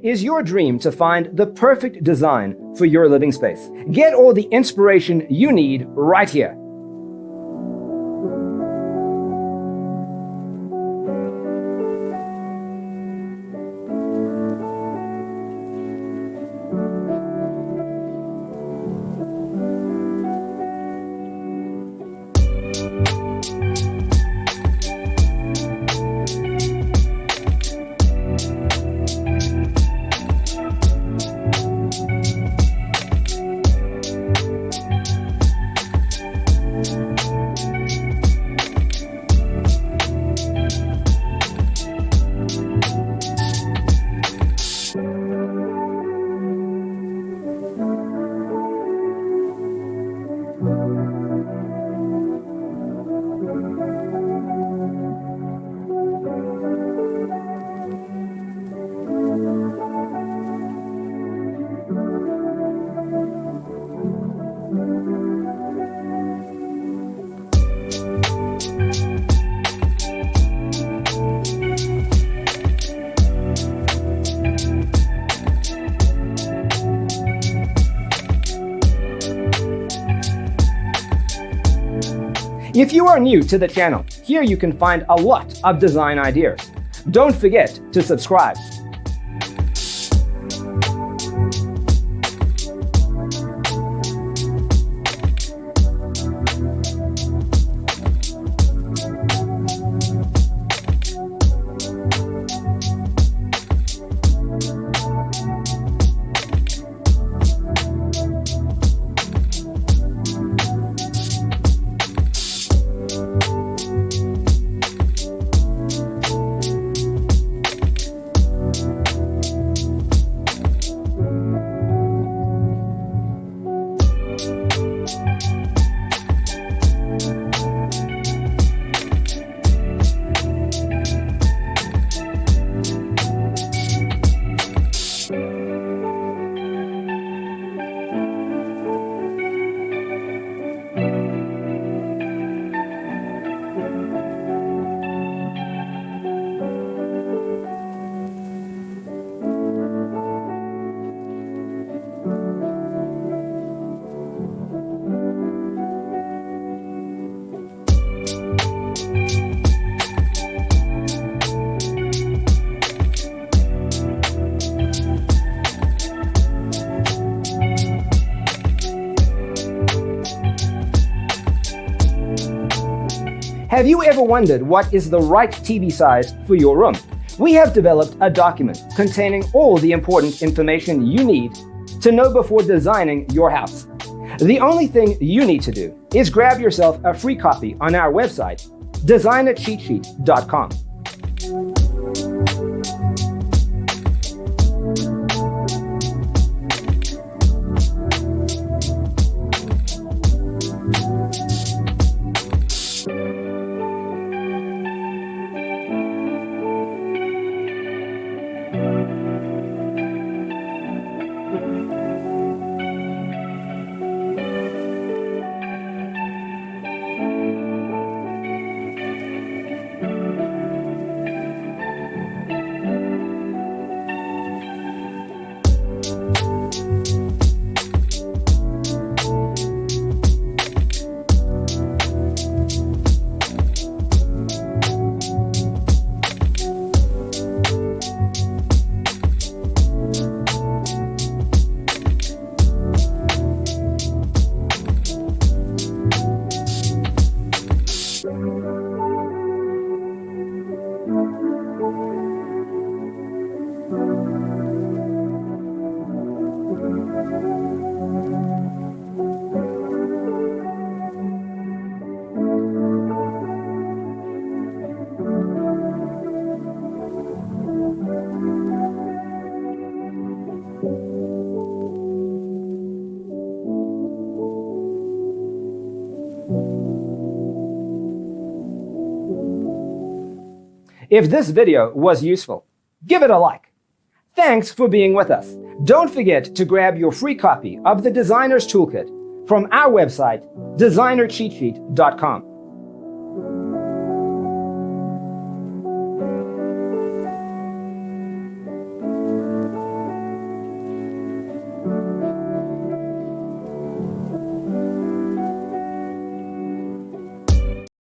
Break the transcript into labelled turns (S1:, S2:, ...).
S1: Is your dream to find the perfect design for your living space? Get all the inspiration you need right here. If you are new to the channel, here you can find a lot of design ideas. Don't forget to subscribe. Have you ever wondered what is the right TV size for your room? We have developed a document containing all the important information you need to know before designing your house. The only thing you need to do is grab yourself a free copy on our website, designercheatsheet.com. If this video was useful, give it a like. Thanks for being with us. Don't forget to grab your free copy of the Designer's Toolkit from our website, designercheatsheet.com.